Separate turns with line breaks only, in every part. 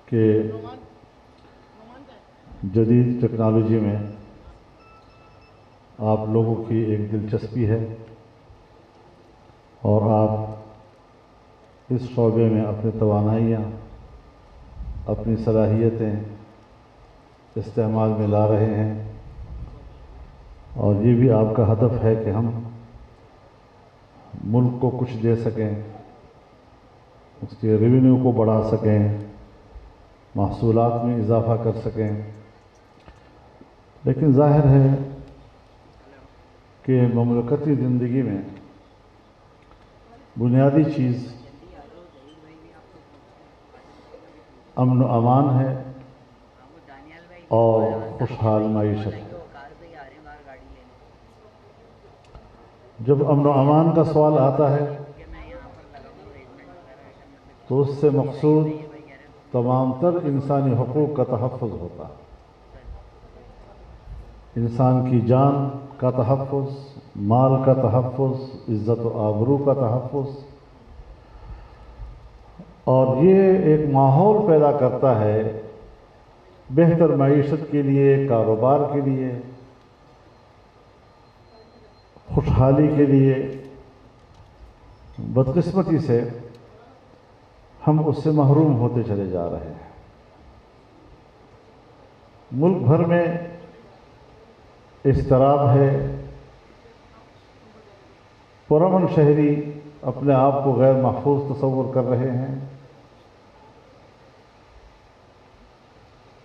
کہ جدید ٹیکنالوجی میں آپ لوگوں کی ایک دلچسپی ہے اور آپ اس شعبے میں اپنی توانائیاں، اپنی صلاحیتیں استعمال میں لا رہے ہیں، اور یہ بھی آپ کا ہدف ہے کہ ہم ملک کو کچھ دے سکیں، اس کے ریونیو کو بڑھا سکیں، محصولات میں اضافہ کر سکیں۔ لیکن ظاہر ہے کہ مملکتی زندگی میں بنیادی چیز امن و امان ہے اور خوشحال معیشت ہے۔ جب امن و امان کا سوال آتا ہے تو اس سے مقصود تمام تر انسانی حقوق کا تحفظ ہوتا ہے، انسان کی جان کا تحفظ، مال کا تحفظ، عزت و آبرو کا تحفظ، اور یہ ایک ماحول پیدا کرتا ہے بہتر معیشت کے لیے، کاروبار کے لیے، خوشحالی کے لیے۔ بدقسمتی سے ہم اس سے محروم ہوتے چلے جا رہے ہیں۔ ملک بھر میں اضطراب ہے، پرامن شہری اپنے آپ کو غیر محفوظ تصور کر رہے ہیں،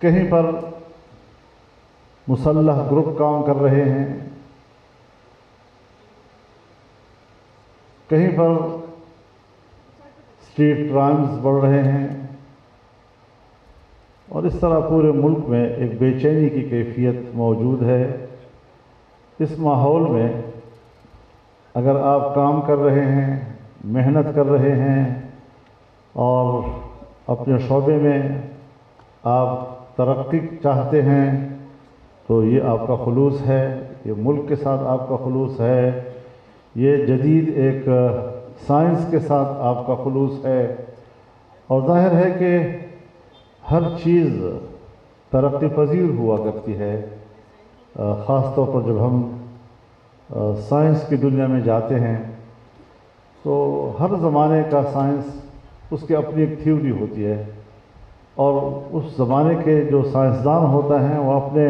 کہیں پر مسلح گروپ کام کر رہے ہیں، کہیں پر اسٹریٹ کرائمز بڑھ رہے ہیں، اور اس طرح پورے ملک میں ایک بے چینی کی کیفیت موجود ہے۔ اس ماحول میں اگر آپ کام کر رہے ہیں، محنت کر رہے ہیں اور اپنے شعبے میں آپ ترقی چاہتے ہیں تو یہ آپ کا خلوص ہے، یہ ملک کے ساتھ آپ کا خلوص ہے، یہ جدید ایک سائنس کے ساتھ آپ کا خلوص ہے۔ اور ظاہر ہے کہ ہر چیز ترقی پذیر ہوا کرتی ہے، خاص طور پر جب ہم سائنس کی دنیا میں جاتے ہیں تو ہر زمانے کا سائنس اس کی اپنی ایک تھیوری ہوتی ہے، اور اس زمانے کے جو سائنسدان ہوتے ہیں وہ اپنے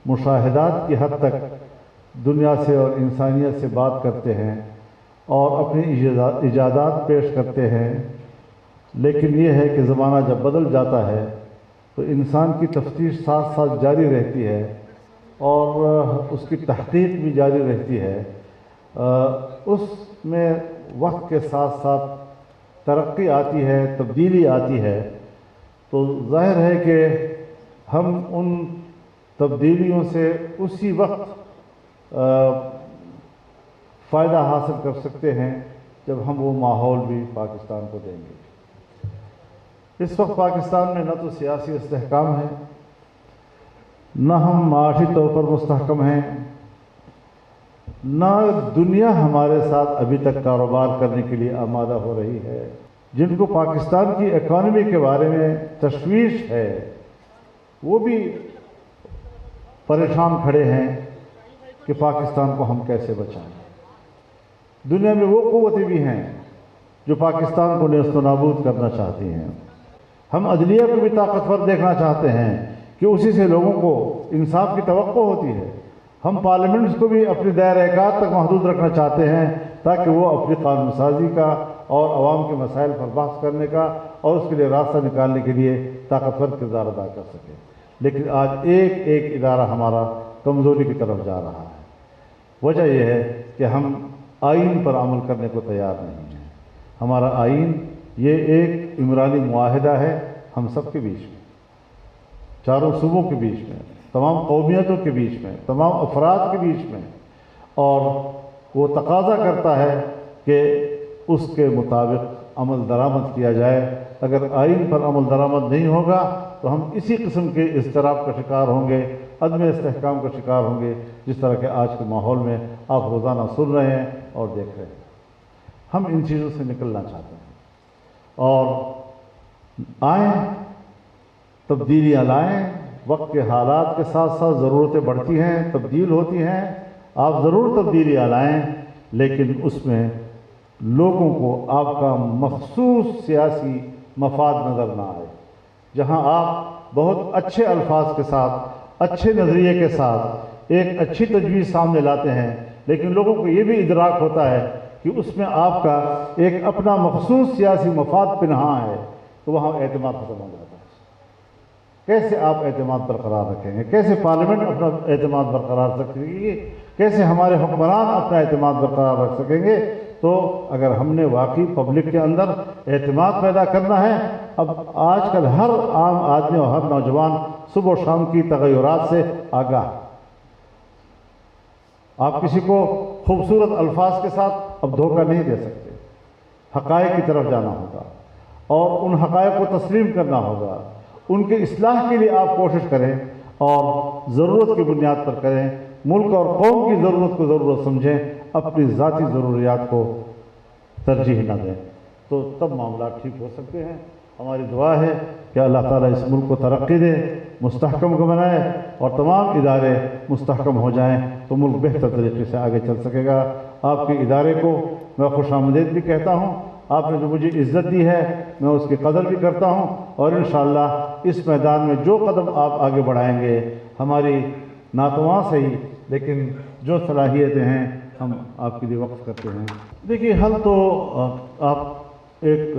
مشاہدات کی حد تک دنیا سے اور انسانیت سے بات کرتے ہیں اور اپنی ایجادات پیش کرتے ہیں۔ لیکن یہ ہے کہ زمانہ جب بدل جاتا ہے تو انسان کی تفتیش ساتھ ساتھ جاری رہتی ہے اور اس کی تحقیق بھی جاری رہتی ہے۔ اس میں وقت کے ساتھ ساتھ ترقی آتی ہے، تبدیلی آتی ہے، تو ظاہر ہے کہ ہم ان تبدیلیوں سے اسی وقت فائدہ حاصل کر سکتے ہیں جب ہم وہ ماحول بھی پاکستان کو دیں گے۔ اس وقت پاکستان میں نہ تو سیاسی استحکام ہے، نہ ہم معاشی طور پر مستحکم ہیں، نہ دنیا ہمارے ساتھ ابھی تک کاروبار کرنے کے لیے آمادہ ہو رہی ہے۔ جن کو پاکستان کی اکانومی کے بارے میں تشویش ہے وہ بھی پریشان کھڑے ہیں کہ پاکستان کو ہم کیسے بچائیں۔ دنیا میں وہ قوتیں بھی ہیں جو پاکستان کو نیست و نابود کرنا چاہتی ہیں۔ ہم عدلیہ کو بھی طاقتور دیکھنا چاہتے ہیں کہ اسی سے لوگوں کو انصاف کی توقع ہوتی ہے۔ ہم پارلیمنٹس کو بھی اپنی دائرہ کار تک محدود رکھنا چاہتے ہیں تاکہ وہ اپنی قانون سازی کا اور عوام کے مسائل پر بحث کرنے کا اور اس کے لیے راستہ نکالنے کے لیے طاقتور کردار ادا کر سکیں۔ لیکن آج ایک ایک ادارہ ہمارا کمزوری کی طرف جا رہا ہے۔ وجہ یہ ہے کہ ہم آئین پر عمل کرنے کو تیار نہیں ہیں۔ ہمارا آئین یہ ایک عمرانی معاہدہ ہے ہم سب کے بیچ میں، چاروں صوبوں کے بیچ میں، تمام قومیتوں کے بیچ میں، تمام افراد کے بیچ میں، اور وہ تقاضا کرتا ہے کہ اس کے مطابق عمل درآمد کیا جائے۔ اگر آئین پر عمل درآمد نہیں ہوگا تو ہم اسی قسم کے اضطراب کا شکار ہوں گے، عدم استحکام کا شکار ہوں گے، جس طرح کہ آج کے ماحول میں آپ روزانہ سن رہے ہیں اور دیکھ رہے ہیں۔ ہم ان چیزوں سے نکلنا چاہتے ہیں اور آئیں تبدیلیاں لائیں. وقت کے حالات کے ساتھ ساتھ ضرورتیں بڑھتی ہیں، تبدیل ہوتی ہیں. آپ ضرور تبدیلیاں لائیں، لیکن اس میں لوگوں کو آپ کا مخصوص سیاسی مفاد نظر نہ آئے. جہاں آپ بہت اچھے الفاظ کے ساتھ، اچھے نظریے کے ساتھ ایک اچھی تجویز سامنے لاتے ہیں، لیکن لوگوں کو یہ بھی ادراک ہوتا ہے کہ اس میں آپ کا ایک اپنا مخصوص سیاسی مفاد پنہاں ہے، تو وہاں اعتماد ختم ہو جاتا ہے. کیسے آپ اعتماد برقرار رکھیں گے؟ کیسے پارلیمنٹ اپنا اعتماد برقرار رکھ سکے گی؟ کیسے ہمارے حکمران اپنا اعتماد برقرار رکھ سکیں گے؟ تو اگر ہم نے واقعی پبلک کے اندر اعتماد پیدا کرنا ہے، اب آج کل ہر عام آدمی اور ہر نوجوان صبح و شام کی تغیرات سے آگاہ. آپ کسی کو خوبصورت الفاظ کے ساتھ اب دھوکہ نہیں دے سکتے. حقائق کی طرف جانا ہوگا اور ان حقائق کو تسلیم کرنا ہوگا. ان کے اصلاح کے لیے آپ کوشش کریں اور ضرورت کی بنیاد پر کریں. ملک اور قوم کی ضرورت کو ضرورت سمجھیں، اپنی ذاتی ضروریات کو ترجیح نہ دیں، تو تب معاملات ٹھیک ہو سکتے ہیں. ہماری دعا ہے کہ اللہ تعالیٰ اس ملک کو ترقی دے، مستحکم کو بنائے اور تمام ادارے مستحکم ہو جائیں تو ملک بہتر طریقے سے آگے چل سکے گا. آپ کے ادارے کو میں خوش آمدید بھی کہتا ہوں. آپ نے جو مجھے عزت دی ہے میں اس کی قدر بھی کرتا ہوں، اور انشاءاللہ اس میدان میں جو قدم آپ آگے بڑھائیں گے، ہماری ناتواں سے ہی لیکن جو صلاحیتیں ہیں ہم آپ کے لیے وقف کرتے ہیں. دیکھیے، حل تو آپ ایک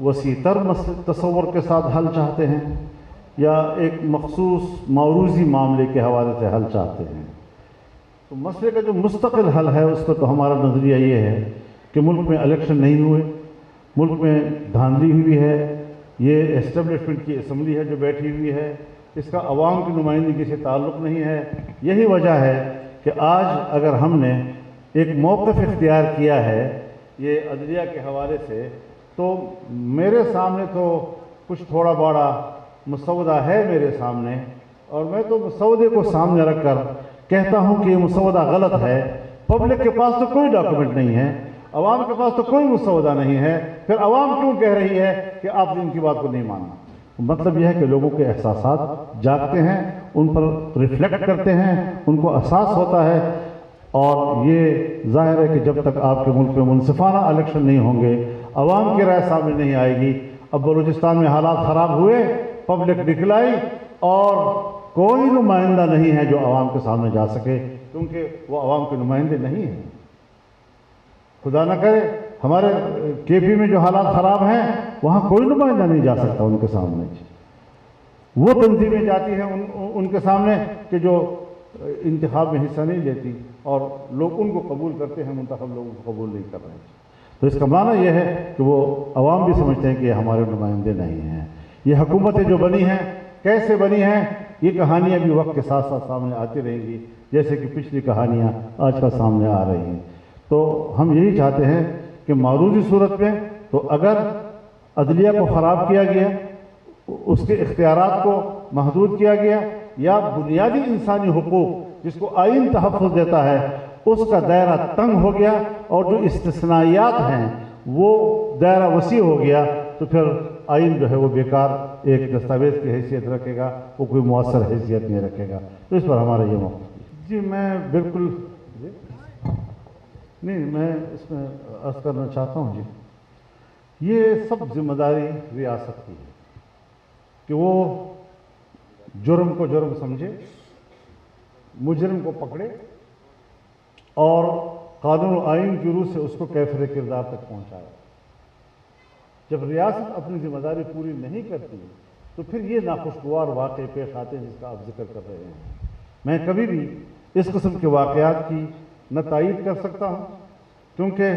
وسیع تر تصور کے ساتھ حل چاہتے ہیں یا ایک مخصوص موروثی معاملے کے حوالے سے حل چاہتے ہیں. تو مسئلے کا جو مستقل حل ہے اس پر تو ہمارا نظریہ یہ ہے کہ ملک میں الیکشن نہیں ہوئے، ملک میں دھاندلی ہوئی ہے. یہ اسٹیبلشمنٹ کی اسمبلی ہے جو بیٹھی ہوئی ہے، اس کا عوام کی نمائندگی سے تعلق نہیں ہے. یہی وجہ ہے کہ آج اگر ہم نے ایک موقف اختیار کیا ہے یہ عدلیہ کے حوالے سے، تو میرے سامنے تو کچھ تھوڑا بڑا مسودہ ہے میرے سامنے، اور میں تو مسودے کو سامنے رکھ کر کہتا ہوں کہ یہ مسودہ غلط ہے. پبلک کے پاس تو کوئی ڈاکومنٹ نہیں ہے، عوام کے پاس تو کوئی مسودہ نہیں ہے، پھر عوام کیوں کہہ رہی ہے کہ آپ ان کی بات کو نہیں ماننا؟ مطلب یہ ہے کہ لوگوں کے احساسات جاگتے ہیں، ان پر ریفلیکٹ کرتے ہیں، ان کو احساس ہوتا ہے. اور یہ ظاہر ہے کہ جب تک آپ کے ملک میں منصفانہ الیکشن نہیں ہوں گے، عوام کی رائے سامنے نہیں آئے گی. اب بلوچستان میں حالات خراب ہوئے، پبلک نکلائی، اور کوئی نمائندہ نہیں ہے جو عوام کے سامنے جا سکے، کیونکہ وہ عوام کے نمائندے نہیں ہیں. خدا نہ کرے ہمارے کے پی میں جو حالات خراب ہیں وہاں کوئی نمائندہ نہیں جا سکتا ان کے سامنے. وہ تنظیمیں جاتی ہیں ان کے سامنے کہ جو انتخاب میں حصہ نہیں لیتی، اور لوگ ان کو قبول کرتے ہیں، منتخب لوگوں کو قبول نہیں کر رہے ہیں. تو اس کا معنی یہ ہے کہ وہ عوام بھی سمجھتے ہیں کہ یہ ہمارے نمائندے نہیں ہیں. یہ حکومتیں جو بنی ہیں کیسے بنی ہیں، یہ کہانیاں بھی وقت کے ساتھ ساتھ سامنے آتی رہیں گی، جیسے کہ پچھلی کہانیاں آج کل سامنے آ رہی ہیں. تو ہم یہی چاہتے ہیں کہ معروضی صورت میں تو اگر عدلیہ کو خراب کیا گیا، اس کے اختیارات کو محدود کیا گیا، یا بنیادی انسانی حقوق جس کو آئین تحفظ دیتا ہے اس کا دائرہ تنگ ہو گیا، اور جو استثنائیات ہیں وہ دائرہ وسیع ہو گیا، تو پھر آئین جو ہے وہ بیکار ایک دستاویز کی حیثیت رکھے گا، وہ کوئی مؤثر حیثیت نہیں رکھے گا. تو اس پر ہمارا یہ موقف. جی میں بالکل نہیں، میں اس میں عرض کرنا چاہتا ہوں جی، یہ سب ذمہ داری ریاست کی ہے کہ وہ جرم کو جرم سمجھے، مجرم کو پکڑے، اور قانون و آئین کی روح سے اس کو کیفر کردار تک پہنچائے. جب ریاست اپنی ذمہ داری پوری نہیں کرتی تو پھر یہ ناخوشگوار واقعے پیش آتے ہیں جس کا آپ ذکر کر رہے ہیں. میں کبھی بھی اس قسم کے واقعات کی نہ تائید کر سکتا ہوں، کیونکہ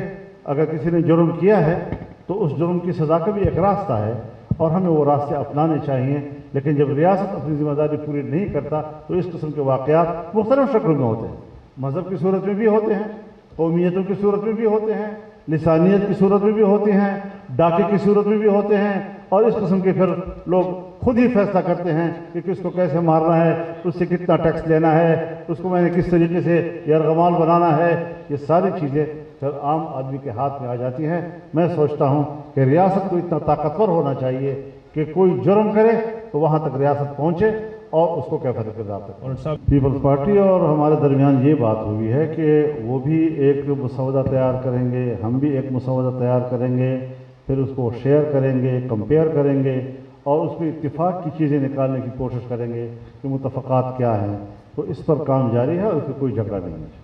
اگر کسی نے جرم کیا ہے تو اس جرم کی سزا کا بھی ایک راستہ ہے، اور ہمیں وہ راستے اپنانے چاہیے. لیکن جب ریاست اپنی ذمہ داری پوری نہیں کرتا تو اس قسم کے واقعات مختلف شکل میں ہوتے ہیں. مذہب کی صورت میں بھی ہوتے ہیں، قومیتوں کی صورت میں بھی ہوتے ہیں، لسانیت کی صورت میں بھی ہوتے ہیں، ڈاکے کی صورت میں بھی ہوتے ہیں، اور اس قسم کے پھر لوگ خود ہی فیصلہ کرتے ہیں کہ کس کو کیسے مارنا ہے، اس سے کتنا ٹیکس لینا ہے، اس کو میں نے کس طریقے سے یرغمال بنانا ہے. یہ ساری چیزیں پھر عام آدمی کے ہاتھ میں آ جاتی ہیں. میں سوچتا ہوں کہ ریاست کو اتنا طاقتور ہونا چاہیے کہ کوئی جرم کرے تو وہاں تک ریاست پہنچے اور اس کو کیفیت اقتدار تک پہنچے۔ پیپلز پارٹی اور ہمارے درمیان یہ بات ہوئی ہے کہ وہ بھی ایک مسودہ تیار کریں گے، ہم بھی ایک مسودہ تیار کریں گے، پھر اس کو شیئر کریں گے، کمپیئر کریں گے اور اس میں اتفاق کی چیزیں نکالنے کی کوشش کریں گے کہ متفقات کیا ہیں۔ تو اس پر کام جاری ہے اور اس میں کوئی جھگڑا نہیں ہے۔